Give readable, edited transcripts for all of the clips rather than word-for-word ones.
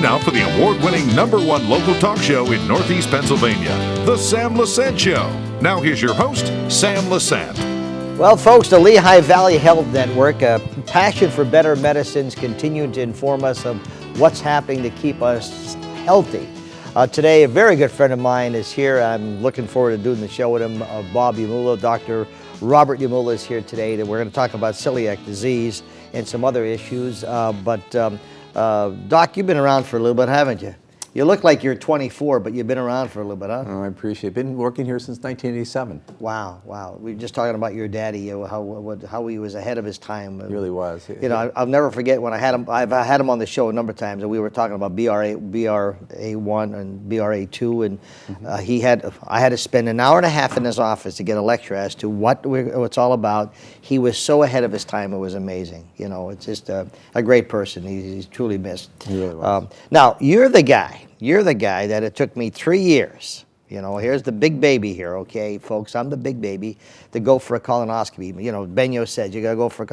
now for the award-winning #1 local talk show in Northeast Pennsylvania, The Sam Lesante Show. Now here's your host, Sam Lesante. Well, folks, the Lehigh Valley Health Network, a passion for better medicines, continue to inform us of what's happening to keep us healthy. Today, a very good friend of mine is here. I'm looking forward to doing the show with him. Bob Yamulla, Dr. Robert Yamulla is here today. We're going to talk about celiac disease and some other issues. Doc, you've been around for a little bit, haven't you? You look like you're 24, but you've been around for a little bit, huh? Oh, I appreciate it. Been working here since 1987. Wow. We were just talking about your daddy, how he was ahead of his time. He really was. You know, I'll never forget when I had him. I've had him on the show a number of times, and we were talking about BRA1 and BRA2, and I had to spend an hour and a half in his office to get a lecture as to what it's all about. He was so ahead of his time; it was amazing. You know, it's just a great person. He's truly missed. He really was. Now, you're the guy that it took me 3 years. You know, here's the big baby here, okay, folks. I'm the big baby to go for a colonoscopy. You know, Benio said you got to go for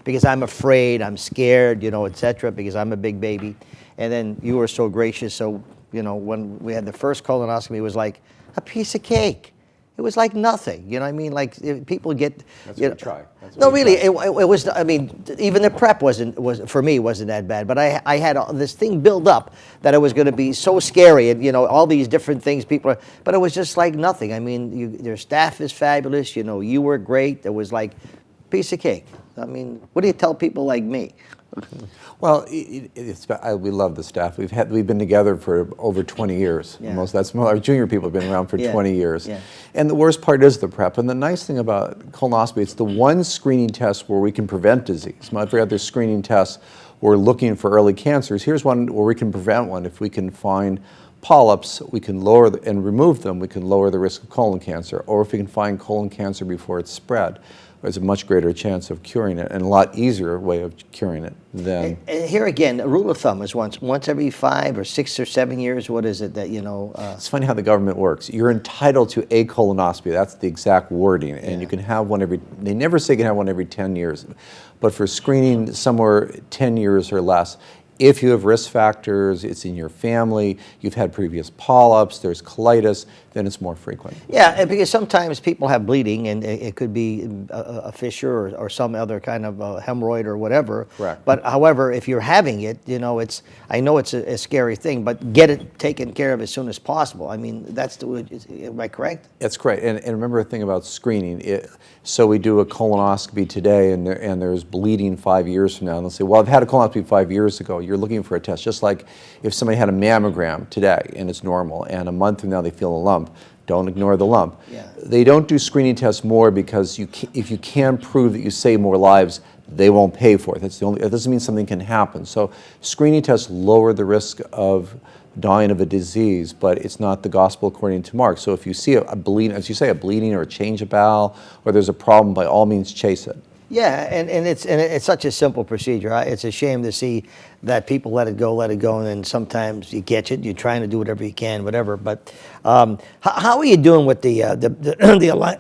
because I'm afraid, I'm scared, etc. Because I'm a big baby. And then you were so gracious. So, when we had the first colonoscopy, it was like a piece of cake. It was like nothing, you know what I mean? Like people get. That's what we try. No, really, it was. I mean, even the prep wasn't that bad. But I had this thing build up that it was going to be so scary, and all these different things people are. But it was just like nothing. I mean, your staff is fabulous. You were great. It was like piece of cake. I mean, what do you tell people like me? Well, we love the staff. We've been together for over 20 years. Yeah. Our junior people have been around for 20 years. Yeah. And the worst part is the prep. And the nice thing about colonoscopy, it's the one screening test where we can prevent disease. Every other screening test, we're looking for early cancers. Here's one where we can prevent one. If we can find polyps, we can lower and remove them. We can lower the risk of colon cancer. Or if we can find colon cancer before it's spread, there's a much greater chance of curing it and a lot easier way of curing it than. And here again, a rule of thumb is once every 5 or 6 or 7 years. What is it that It's funny how the government works. You're entitled to a colonoscopy. That's the exact wording, and you can have one every. They never say you can have one every 10 years, but for screening somewhere 10 years or less. If you have risk factors, it's in your family, you've had previous polyps, there's colitis, then it's more frequent. Yeah, because sometimes people have bleeding, and it could be a fissure or some other kind of hemorrhoid or whatever. Correct. But however, if you're having it, I know it's a scary thing, but get it taken care of as soon as possible. I mean, am I correct? That's correct. And remember a thing about screening. So we do a colonoscopy today, and there's bleeding 5 years from now, and they'll say, well, I've had a colonoscopy 5 years ago. You're looking for a test, just like if somebody had a mammogram today and it's normal, and a month from now they feel a lump. Don't ignore the lump. Yeah. They don't do screening tests more because if you can prove that you save more lives, they won't pay for it. It doesn't mean something can happen. So screening tests lower the risk of dying of a disease, but it's not the gospel according to Mark. So if you see a bleeding, as you say, a bleeding or a change of bowel, or there's a problem, by all means chase it. Yeah, and it's such a simple procedure. It's a shame to see that people let it go, and then sometimes you catch it. You're trying to do whatever you can, whatever. But how are you doing with the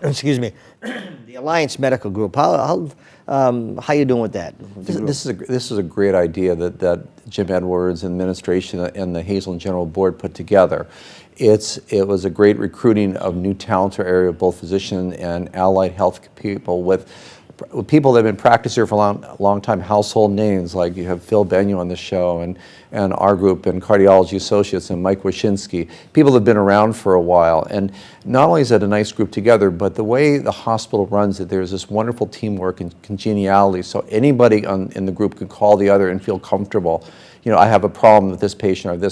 excuse me, the Alliance Medical Group? How you doing with that? This is a great idea that Jim Edwards and administration and the Hazelden General Board put together. It was a great recruiting of new talent to our area, both physician and allied health people with people that have been practicing here for a long time, household names, like you have Phil Benio on the show, and our group, and Cardiology Associates, and Mike Wyszynski, people that have been around for a while. And not only is it a nice group together, but the way the hospital runs it, there's this wonderful teamwork and congeniality, so anybody in the group can call the other and feel comfortable. I have a problem with this patient,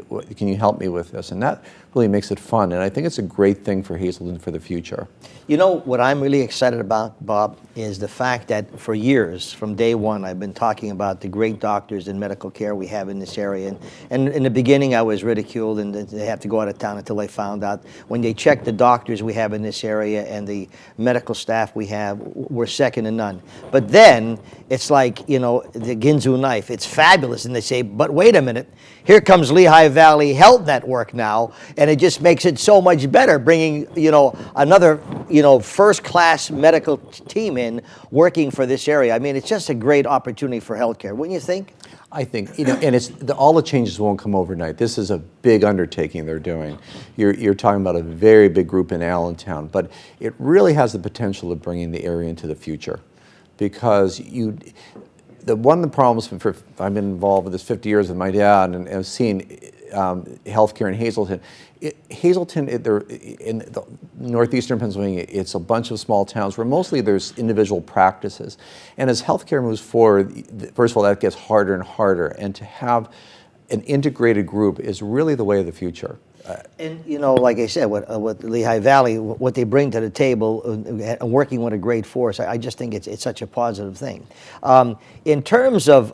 or can you help me with this? And that really makes it fun, and I think it's a great thing for Hazelden for the future. What I'm really excited about, Bob, is the fact that for years, from day one, I've been talking about the great doctors and medical care we have in this area. And in the beginning, I was ridiculed, and they have to go out of town until they found out. When they checked the doctors we have in this area and the medical staff we have, we're second to none. But then, it's like, the Ginzu knife. It's fabulous, and they say, but wait a minute, here comes Lehigh Valley Health Network now, and it just makes it so much better, bringing, another, first-class medical team in working for this area. I mean, it's just a great opportunity for healthcare, wouldn't you think? I think, and all the changes won't come overnight. This is a big undertaking they're doing. You're talking about a very big group in Allentown, but it really has the potential of bringing the area into the future, because one of the problems I've been involved with this 50 years with my dad, and I've seen healthcare in Hazelton. In the northeastern Pennsylvania, it's a bunch of small towns where mostly there's individual practices. And as healthcare moves forward, first of all, that gets harder and harder. And to have an integrated group is really the way of the future. And like I said, what Lehigh Valley, what they bring to the table, working with a great force, I just think it's such a positive thing. In terms of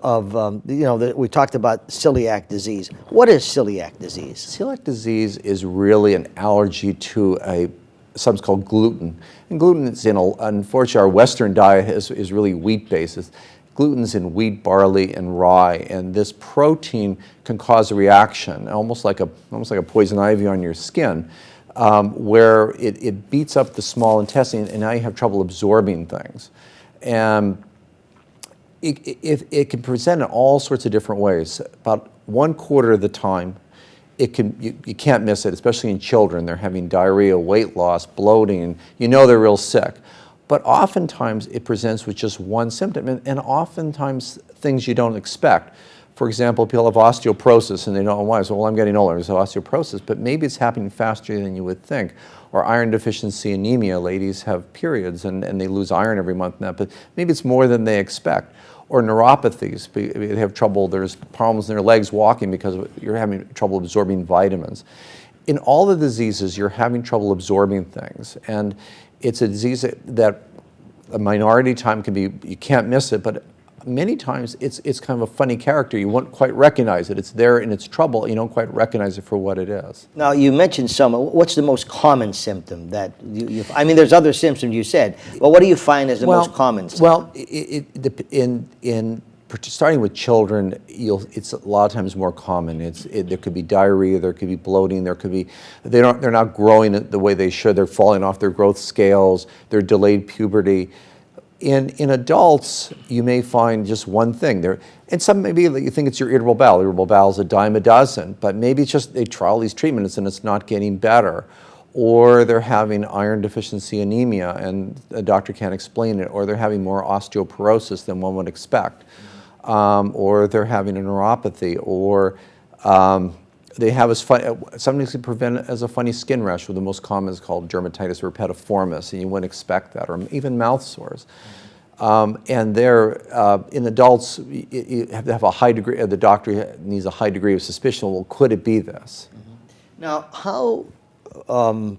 we talked about celiac disease. What is celiac disease? Celiac disease is really an allergy to something called gluten. And gluten is unfortunately, our Western diet is really wheat-based. Gluten's in wheat, barley, and rye, and this protein can cause a reaction, almost like a poison ivy on your skin, where it beats up the small intestine, and now you have trouble absorbing things. And it can present in all sorts of different ways. About 1/4 of the time, you can't miss it, especially in children. They're having diarrhea, weight loss, bloating, and they're real sick. But oftentimes it presents with just one symptom, and oftentimes things you don't expect. For example, people have osteoporosis and they don't know why. So, well, I'm getting older, so osteoporosis, but maybe it's happening faster than you would think. Or iron deficiency anemia, ladies have periods and they lose iron every month now, but maybe it's more than they expect. Or neuropathies, they have trouble, there's problems in their legs walking because you're having trouble absorbing vitamins. In all the diseases, you're having trouble absorbing things. And it's a disease that a minority time can be, you can't miss it, but many times it's kind of a funny character. You won't quite recognize it. It's there in its trouble. You don't quite recognize it for what it is. Now, you mentioned some. What's the most common symptom that I mean, there's other symptoms you said, but what do you find as the most common symptom? Well, starting with children, it's a lot of times more common. There could be diarrhea, there could be bloating, they're not growing the way they should. They're falling off their growth scales. They're delayed puberty. In adults, you may find just one thing. And some maybe you think it's your irritable bowel. Irritable bowel is a dime a dozen, but maybe it's just they try all these treatments and it's not getting better. Or they're having iron deficiency anemia and a doctor can't explain it. Or they're having more osteoporosis than one would expect. Or they're having a neuropathy, or they have sometimes can present as a funny skin rash, where the most common is called dermatitis herpetiformis, and you wouldn't expect that, or even mouth sores. And in adults, you have to have a high degree, the doctor needs a high degree of suspicion, well, could it be this? Now, how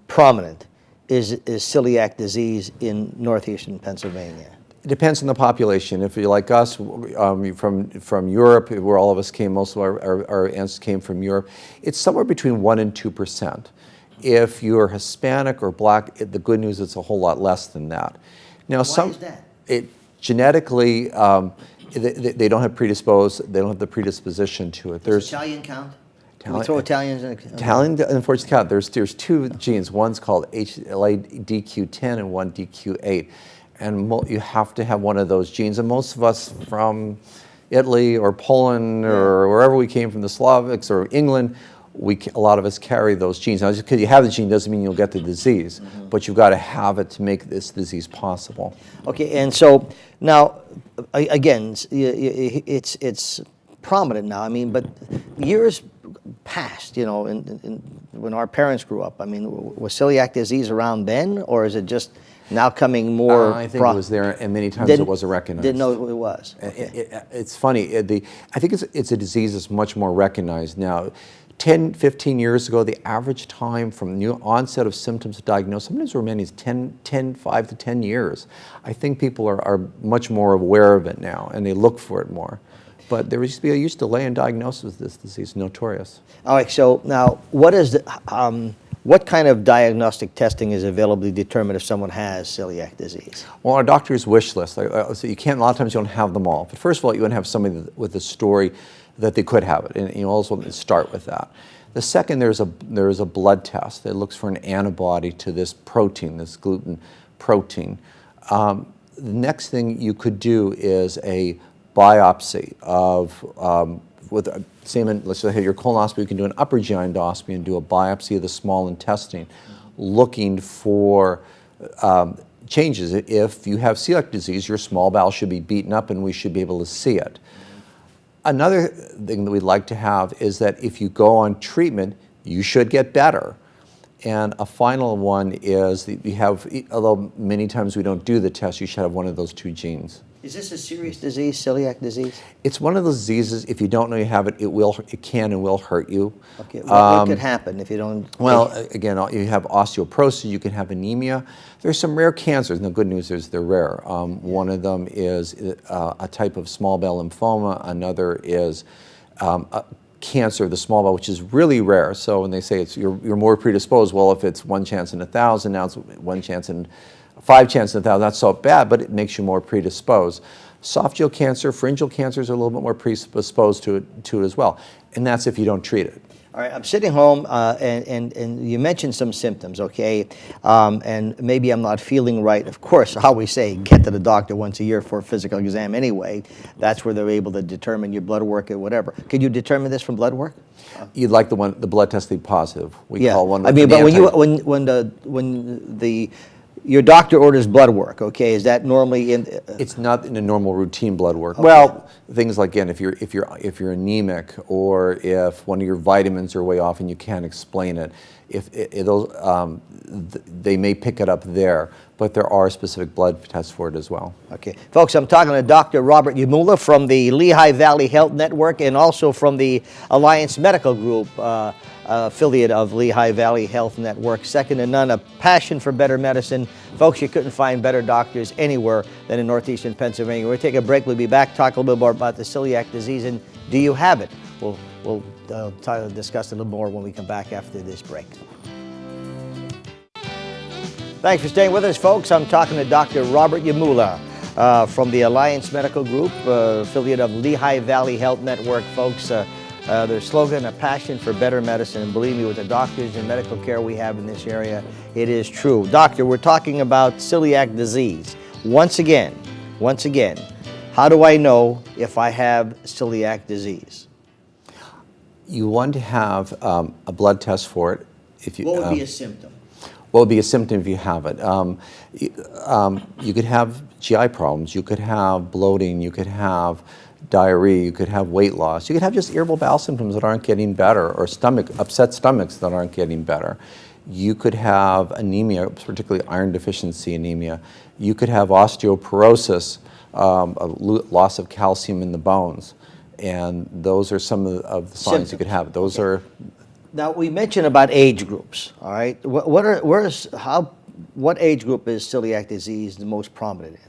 prominent is celiac disease in northeastern Pennsylvania? It depends on the population. If you're like us, from Europe, where all of us came, most of our ancestors came from Europe, it's somewhere between 1% and 2%. If you're Hispanic or Black, the good news is it's a whole lot less than that. Now, why is that? Genetically, they don't have the predisposition to it. Does Italian count? Can we throw Italians in? Italian, unfortunately, count. There's two genes. One's called DQ10 and one DQ8. And you have to have one of those genes. And most of us from Italy or Poland or wherever we came from, the Slavics or England, a lot of us carry those genes. Now, just because you have the gene doesn't mean you'll get the disease, but you've got to have it to make this disease possible. Okay, and so now, again, it's prominent now. I mean, but years past, when our parents grew up, I mean, was celiac disease around then, or is it just now coming more? I think it was there, and many times it wasn't recognized. Didn't know it was. Okay. It's funny. I think it's a disease that's much more recognized now. 10, 15 years ago, the average time from new onset of symptoms to diagnosis, sometimes were many as 5 to 10 years. I think people are much more aware of it now, and they look for it more. But there used to be a huge delay in diagnosis of this disease, notorious. All right, so now what kind of diagnostic testing is available to determine if someone has celiac disease? Well, our doctor's wish list. So you can't. A lot of times you don't have them all. But first of all, you want to have somebody with a story that they could have it, and you also want to start with that. The second, there's a blood test that looks for an antibody to this protein, this gluten protein. The next thing you could do is a biopsy of let's say your colonoscopy, you can do an upper GI endoscopy and do a biopsy of the small intestine, looking for changes. If you have celiac disease, your small bowel should be beaten up and we should be able to see it. Another thing that we'd like to have is that if you go on treatment, you should get better. And a final one is that you have, although many times we don't do the test, you should have one of those two genes. Is this a serious disease, celiac disease? It's one of those diseases, if you don't know you have it, it can and will hurt you. Okay, what could happen if you don't? Well, again, you have osteoporosis, you can have anemia. There's some rare cancers, and the good news is they're rare. One of them is a type of small bowel lymphoma, another is a cancer of the small bowel, which is really rare. So when they say you're more predisposed, well, if it's 1 chance in 1,000, now it's 1 chance in 5 chances in 1,000, that's so bad, but it makes you more predisposed. Esophageal cancer, pharyngeal cancers are a little bit more predisposed to it as well, and that's if you don't treat it. All right, I'm sitting home, and you mentioned some symptoms, okay? And maybe I'm not feeling right. Of course, I always say get to the doctor once a year for a physical exam anyway. That's where they're able to determine your blood work or whatever. Could you determine this from blood work? You'd like the blood test to be positive. We call one. I mean, but when your doctor orders blood work, okay, is that normally in? It's not in a normal routine blood work. Okay. Well, things like, again, if you're anemic, or if one of your vitamins are way off and you can't explain it, they may pick it up there, but there are specific blood tests for it as well. Okay, folks, I'm talking to Dr. Robert Yamulla from the Lehigh Valley Health Network and also from the Alliance Medical Group, affiliate of Lehigh Valley Health Network. Second to none, a passion for better medicine. Folks, you couldn't find better doctors anywhere than in northeastern Pennsylvania. We'll take a break. We'll be back, talk a little bit more about the celiac disease, and do you have it? We'll discuss a little more when we come back after this break. Thanks for staying with us, folks. I'm talking to Dr. Robert Yamulla from the Alliance Medical Group, affiliate of Lehigh Valley Health Network, folks. Their slogan, a passion for better medicine. And believe me, with the doctors and medical care we have in this area, it is true. Doctor, we're talking about celiac disease. Once again, how do I know if I have celiac disease? You want to have a blood test for it. What would be a symptom? What would be a symptom if you have it? You could have GI problems. You could have bloating. You could have diarrhea. You could have weight loss. You could have just irritable bowel symptoms that aren't getting better, or upset stomachs that aren't getting better. You could have anemia, particularly iron deficiency anemia. You could have osteoporosis, a loss of calcium in the bones. And those are some of the signs symptoms you could have. Those are. Now, we mentioned about age groups, all right? What age group is celiac disease the most prominent in?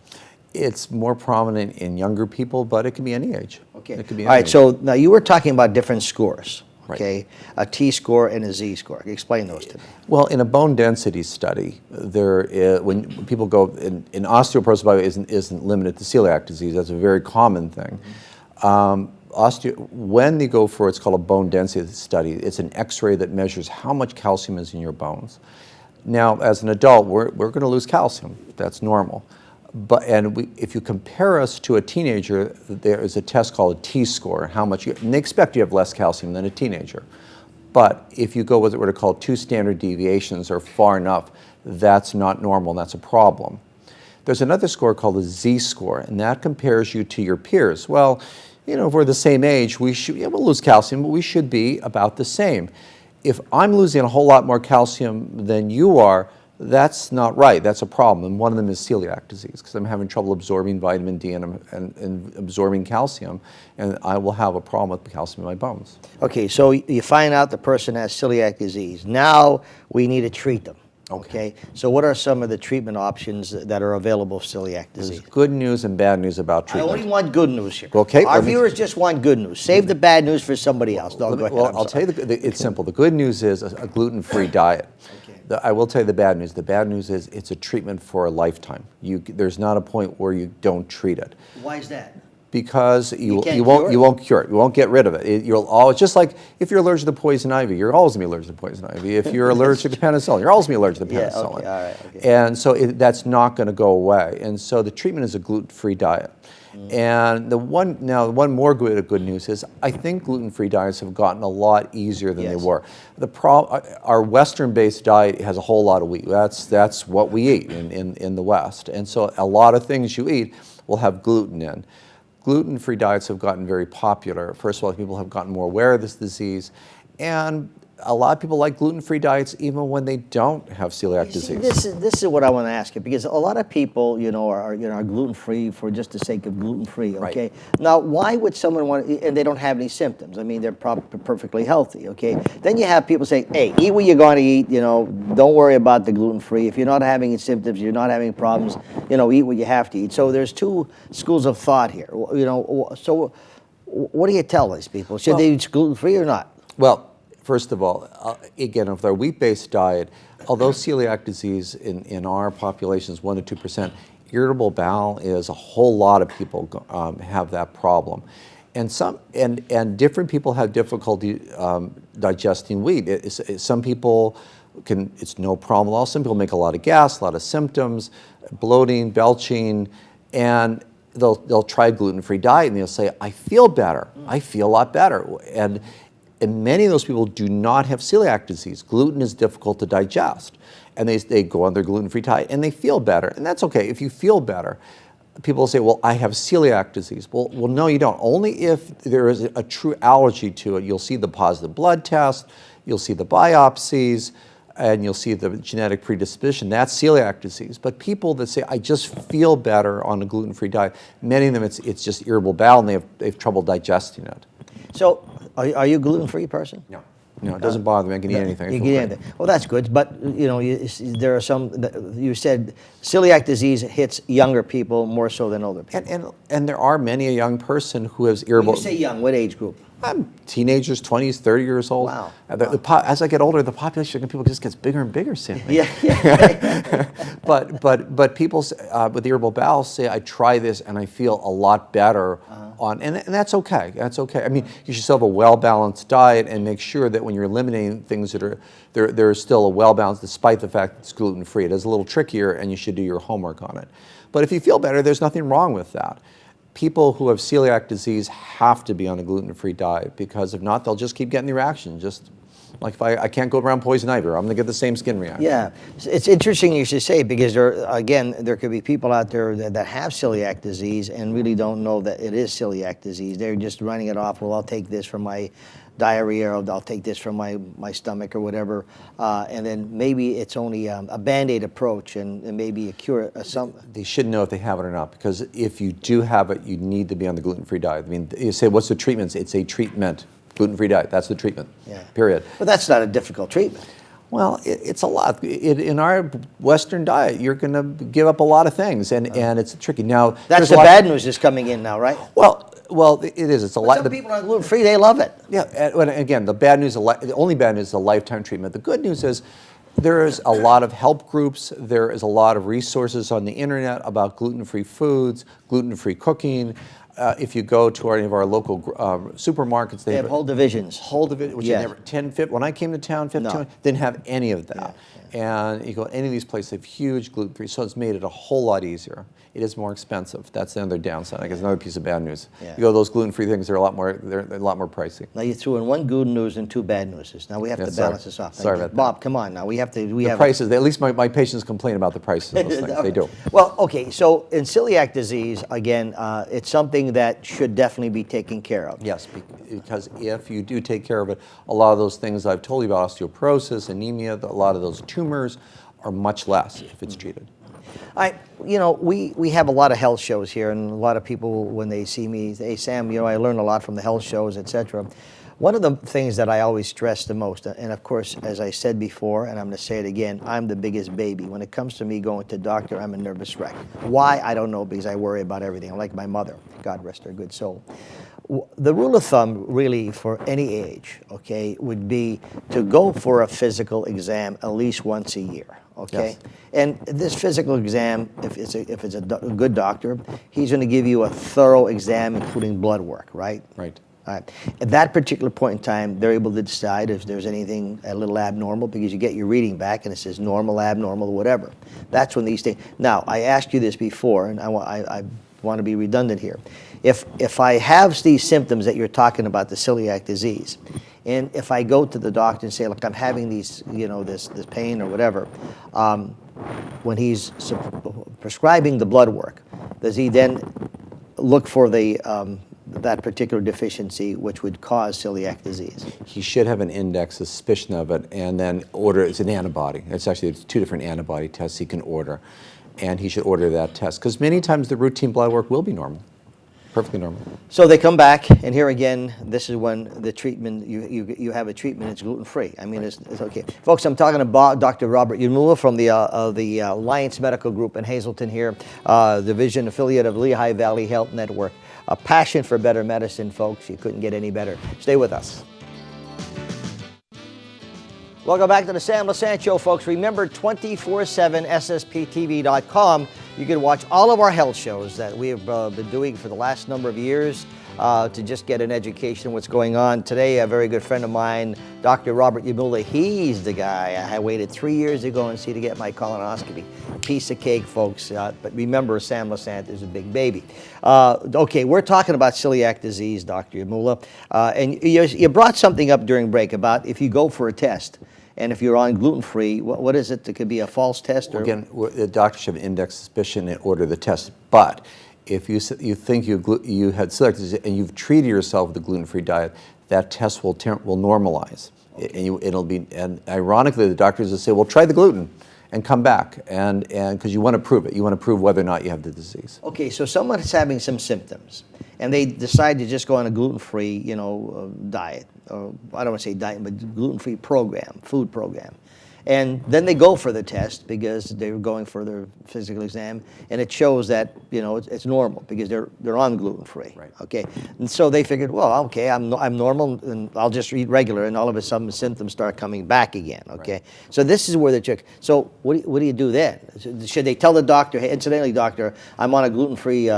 It's more prominent in younger people, but it can be any age. Okay. It could be all right, age. so now you were talking about different scores, okay? Right. A T-score and a Z-score. Explain those to me. Well, in a bone density study, when people go, in osteoporosis, by the way, isn't limited to celiac disease. That's a very common thing. When they go for what's called a bone density study, it's an X-ray that measures how much calcium is in your bones. Now, as an adult, we're going to lose calcium. That's normal. If you compare us to a teenager, there is a test called a T-score, and they expect you have less calcium than a teenager. But if you go with what are called 2 standard deviations or far enough, that's not normal, and that's a problem. There's another score called the Z-score, and that compares you to your peers. Well, if we're the same age, we'll lose calcium, but we should be about the same. If I'm losing a whole lot more calcium than you are, that's not right. That's a problem. And one of them is celiac disease, because I'm having trouble absorbing vitamin D and absorbing calcium, and I will have a problem with the calcium in my bones. Okay, so you find out the person has celiac disease. Now we need to treat them. Okay, so what are some of the treatment options that are available for celiac disease? There's good news and bad news about treatment. I only want good news here. Okay. Our viewers just want good news. Save the bad news for somebody else. No, go ahead. Well, I'll tell you, it's simple. The good news is a gluten-free diet. Okay. I will tell you the bad news. The bad news is it's a treatment for a lifetime. There's not a point where you don't treat it. Why is that? Because you won't cure it. You won't get rid of it. You'll always, just like if you're allergic to poison ivy, you're always going to be allergic to poison ivy. If you're allergic to penicillin, you're always going to be allergic to penicillin. Yeah, okay, all right, okay. And so that's not going to go away. And so the treatment is a gluten-free diet. And the one more good news is I think gluten-free diets have gotten a lot easier than they were. Our Western-based diet has a whole lot of wheat. That's what we eat in the West, and so a lot of things you eat will have gluten in. Gluten-free diets have gotten very popular. First of all, people have gotten more aware of this disease, and a lot of people like gluten-free diets even when they don't have celiac disease. This is what I want to ask you, because a lot of people, are gluten-free for just the sake of gluten-free. Okay. Right. Now, why would someone want, and they don't have any symptoms? I mean, they're perfectly healthy. Okay. Then you have people say, "Hey, eat what you're going to eat. Don't worry about the gluten-free. If you're not having any symptoms, you're not having problems. Eat what you have to eat." So there's two schools of thought here. So what do you tell these people? Should they eat gluten-free or not? Well, first of all, again, if they're a wheat-based diet, although celiac disease in our population is 1 to 2%, irritable bowel is a whole lot of people have that problem, and different people have difficulty digesting wheat. Some people it's no problem at all. Some people make a lot of gas, a lot of symptoms, bloating, belching, and they'll try a gluten-free diet and they'll say, "I feel better. I feel a lot better," and many of those people do not have celiac disease. Gluten is difficult to digest. And they go on their gluten-free diet and they feel better. And that's okay if you feel better. People say, "Well, I have celiac disease." Well, no, you don't. Only if there is a true allergy to it. You'll see the positive blood test, you'll see the biopsies, and you'll see the genetic predisposition. That's celiac disease. But people that say, "I just feel better on a gluten-free diet," many of them it's just irritable bowel and they have trouble digesting it. So, are you a gluten-free person? No, it doesn't bother me. I can eat anything. You can eat anything. Well, that's good. But there are some. You said celiac disease hits younger people more so than older people. And there are many a young person who has irritable. When you say young, what age group? Teenagers, 20s, 30 years old. Wow. As I get older, the population of people just gets bigger and bigger, Sam. Yeah. But people with irritable bowel say, "I try this and I feel a lot better." And that's okay. That's okay. I mean, you should still have a well-balanced diet and make sure that when you're eliminating things that are there's still a well-balanced, despite the fact that it's gluten-free. It is a little trickier, and you should do your homework on it. But if you feel better, there's nothing wrong with that. People who have celiac disease have to be on a gluten-free diet, because if not, they'll just keep getting the reaction. Just like if I can't go around poison ivy, I'm going to get the same skin reaction. Yeah, it's interesting you should say, because there could be people out there that have celiac disease and really don't know that it is celiac disease. They're just running it off. Well, I'll take this for my diarrhea, or I'll take this for my stomach or whatever, and then maybe it's only a Band-Aid approach and maybe a cure. They should know if they have it or not, because if you do have it, you need to be on the gluten-free diet. I mean, you say, "What's the treatment?" It's a treatment. Gluten-free diet, that's the treatment, period. But that's not a difficult treatment. Well, it's a lot. In our Western diet, you're going to give up a lot of things, and it's tricky. Now, that's the bad news is coming in now, right? Well, it is. It's a lot. Some people are gluten-free, they love it. Yeah, and again, the bad news, the only bad news is a lifetime treatment. The good news is there is a lot of help groups. There is a lot of resources on the internet about gluten-free foods, gluten-free cooking. If you go to any of our local supermarkets, they have whole divisions. Which you never, 10, 15, when I came to town, 15, didn't have any of that. And you go to any of these places, they have huge gluten-free, so it's made it a whole lot easier. It is more expensive. That's the other downside. I guess another piece of bad news. Yeah. You go to those gluten-free things, they're a lot more pricey. Now you threw in one good news and two bad news. Now we have to balance this off. Sorry about that. Bob, come on now. We have the prices. At least my patients complain about the prices of those things. They do. Well, okay. So in celiac disease, again, it's something that should definitely be taken care of. Yes, because if you do take care of it, a lot of those things I've told you about, osteoporosis, anemia, a lot of those tumors are much less if it's treated. We have a lot of health shows here, and a lot of people, when they see me, say, "Hey, Sam, I learned a lot from the health shows, etc." One of the things that I always stress the most, and of course, as I said before, and I'm going to say it again, I'm the biggest baby. When it comes to me going to the doctor, I'm a nervous wreck. Why? I don't know, because I worry about everything. I'm like my mother. God rest her good soul. The rule of thumb, really, for any age, okay, would be to go for a physical exam at least once a year. Okay, yes. And this physical exam, if it's a good doctor, he's going to give you a thorough exam, including blood work, right? Right. All right. At that particular point in time, they're able to decide if there's anything a little abnormal, because you get your reading back and it says normal, abnormal, whatever. That's when these things. Now, I asked you this before, and I want to be redundant here. If I have these symptoms that you're talking about, the celiac disease, and if I go to the doctor and say, look, I'm having these, this pain or whatever, when he's prescribing the blood work, does he then look for that particular deficiency which would cause celiac disease? He should have an index suspicion of it, and then order. It's an antibody. It's actually 2 different antibody tests he can order, and he should order that test because many times the routine blood work will be normal, perfectly normal. So they come back, and here again, this is when the treatment, you have a treatment, it's gluten-free. I mean, it's okay. Folks, I'm talking about Dr. Robert Yamulla from the Alliance Medical Group in Hazleton here, division affiliate of Lehigh Valley Health Network. A passion for better medicine, folks. You couldn't get any better. Stay with us. Welcome back to the Sam Lesante Show, folks. Remember, 247ssptv.com. You can watch all of our health shows that we have been doing for the last number of years to just get an education of what's going on. Today, a very good friend of mine, Dr. Robert Yamulla, he's the guy I waited 3 years to go and see to get my colonoscopy. Piece of cake, folks. But remember, Sam Lesante is a big baby. Okay, we're talking about celiac disease, Dr. Yamulla. And you brought something up during break about if you go for a test, and if you're on gluten-free, what is it? That could be a false test? Or? Again, the doctor should have index suspicion and order the test. But if you think you had celiac disease and you've treated yourself with a gluten-free diet, that test will normalize. Okay. And ironically, the doctors will say, well, try the gluten and come back, and because you want to prove it. You want to prove whether or not you have the disease. Okay, so someone is having some symptoms, and they decide to just go on a gluten-free, diet. Or I don't want to say diet, but gluten-free program, food program. And then they go for the test because they're going for their physical exam, and it shows that it's normal because they're on gluten-free. Right. Okay, and so they figured, well, okay, I'm normal, and I'll just eat regular, and all of a sudden the symptoms start coming back again. Okay, right. So this is where the trick. So what do you do then? Should they tell the doctor, hey, incidentally, doctor, I'm on a gluten-free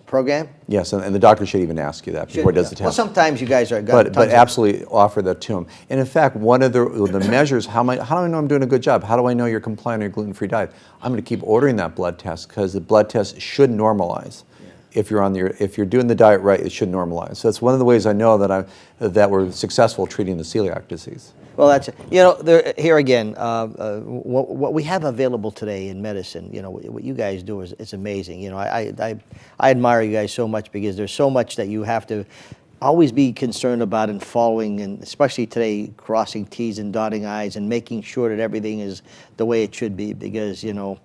program? Yes, and the doctor should even ask you that before he does the test. Well, sometimes you guys are. But absolutely offer that to him. And in fact, one of the measures, how do I know I'm doing a good job? How do I know you're compliant on your gluten-free diet? I'm going to keep ordering that blood test because the blood test should normalize. Yeah. If you're doing the diet right, it should normalize. So that's one of the ways I know that we're successful treating the celiac diseise. Well, that's here again. What we have available today in medicine, what you guys do it's amazing. I admire you guys so much because there's so much that you have to always be concerned about and following, and especially today, crossing T's and dotting I's and making sure that everything is the way it should be because you don't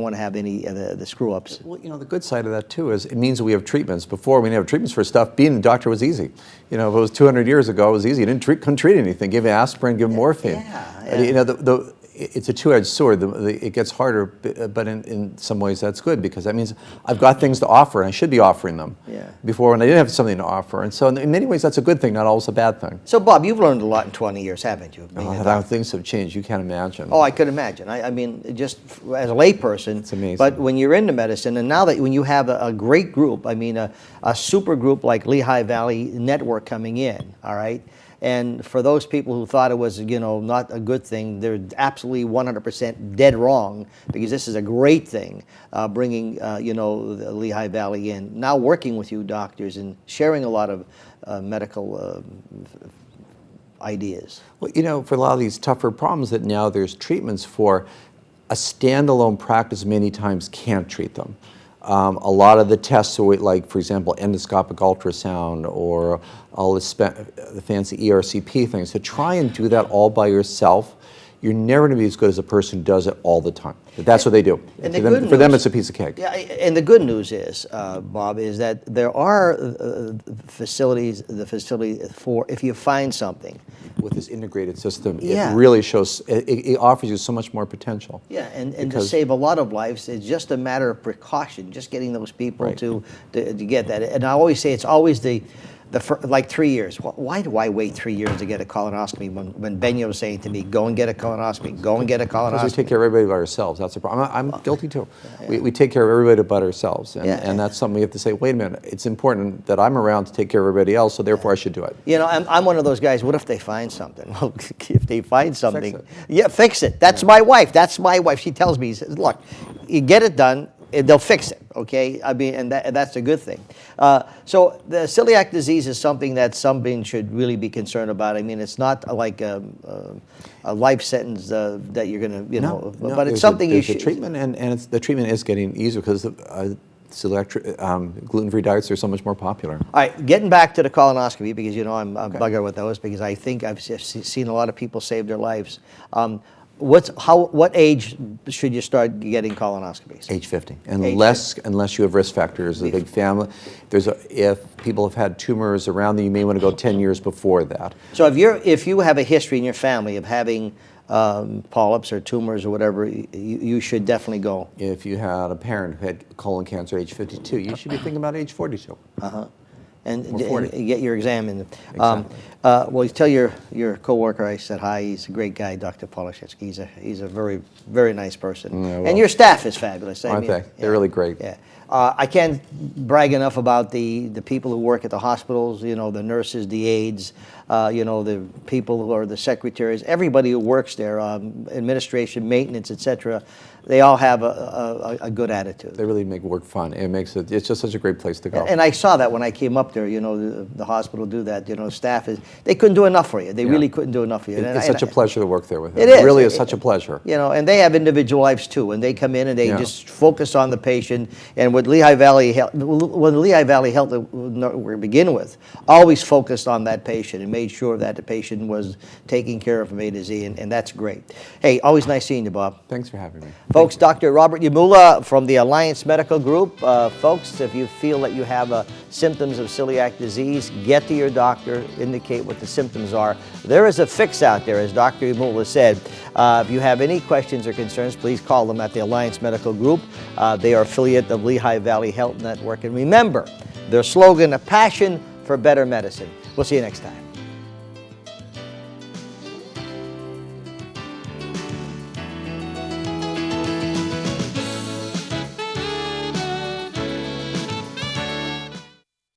want to have any of the screw-ups. Well, the good side of that, too, is it means that we have treatments. Before, we didn't have treatments for stuff. Being a doctor was easy. If it was 200 years ago, it was easy. You couldn't treat anything. Give aspirin, give morphine. Yeah. It's a two-edged sword. It gets harder, but in some ways that's good because that means I've got things to offer, and I should be offering them. Yeah. Before, when I didn't have something to offer. And so in many ways, that's a good thing, not always a bad thing. So, Bob, you've learned a lot in 20 years, haven't you? How things have changed. You can't imagine. Oh, I could imagine. I mean, just as a layperson. It's amazing. But when you're into medicine, and now that when you have a great group, a super group like Lehigh Valley Network coming in, all right? And for those people who thought it was, not a good thing, they're absolutely 100% dead wrong because this is a great thing, bringing, the Lehigh Valley in. Now working with you doctors and sharing a lot of medical ideas. Well, for a lot of these tougher problems that now there's treatments for, a standalone practice many times can't treat them. A lot of the tests, like, for example, endoscopic ultrasound or all the fancy ERCP things, to try and do that all by yourself, you're never going to be as good as a person who does it all the time. But that's what they do. And for them, it's a piece of cake. Yeah, and the good news is, Bob, is that there are facilities for if you find something. With this integrated system, yeah. It really shows, it offers you so much more potential. Yeah, and to save a lot of lives, it's just a matter of precaution, just getting those people right. to get that. And I always say it's always like 3 years. Why do I wait 3 years to get a colonoscopy when Benyo was saying to me, go and get a colonoscopy, go and get a colonoscopy? Because we take care of everybody by ourselves. That's the problem. I'm guilty too. Yeah. We take care of everybody but ourselves. And, yeah. and that's something we have to say, wait a minute, it's important that I'm around to take care of everybody else, so therefore I should do it. I'm one of those guys, what if they find something? Well, if they find something, Fix it. Yeah, fix it. That's my wife. She tells me, look, you get it done, they'll fix it, okay? I mean, and that's a good thing. So the celiac disease is something that somebody should really be concerned about. I mean, it's not like a life sentence that you're going to, No, but it's something you should. The treatment, and the treatment is getting easier because celiac gluten-free diets are so much more popular. All right, getting back to the colonoscopy, because I'm bugger with those, because I think I've seen a lot of people save their lives. What age should you start getting colonoscopies? Age 50, unless you have risk factors, a big family. If people have had tumors around them, you may want to go 10 years before that. So if you have a history in your family of having polyps or tumors or whatever, you should definitely go. If you had a parent who had colon cancer at age 52, you should be thinking about age 42. And get your exam in. Exactly. Well, you tell your coworker I said hi. He's a great guy, Dr. Polishevsky. He's a very, very nice person. Yeah, well, and your staff is fabulous. Aren't they? They're really great. Yeah. I can't brag enough about the people who work at the hospitals, the nurses, the aides, the people who are the secretaries, everybody who works there, administration, maintenance, etc. They all have a good attitude. They really make work fun. It's just such a great place to go. And I saw that when I came up there, the hospital do that, staff they couldn't do enough for you. They really couldn't do enough for you. It's such a pleasure to work there with them. It is. It really is such a pleasure. And they have individual lives too, and they come in and they just focus on the patient. And with Lehigh Valley Health, when Lehigh Valley Health we begin with, always focused on that patient and made sure that the patient was taken care of from A to Z, and that's great. Hey, always nice seeing you, Bob. Thanks for having me. Folks, Dr. Robert Yamulla from the Alliance Medical Group. Folks, if you feel that you have symptoms of celiac disease, get to your doctor, indicate what the symptoms are. There is a fix out there, as Dr. Yamulla said. If you have any questions or concerns, please call them at the Alliance Medical Group. They are affiliate of Lehigh Valley Health Network. And remember, their slogan, a passion for better medicine. We'll see you next time.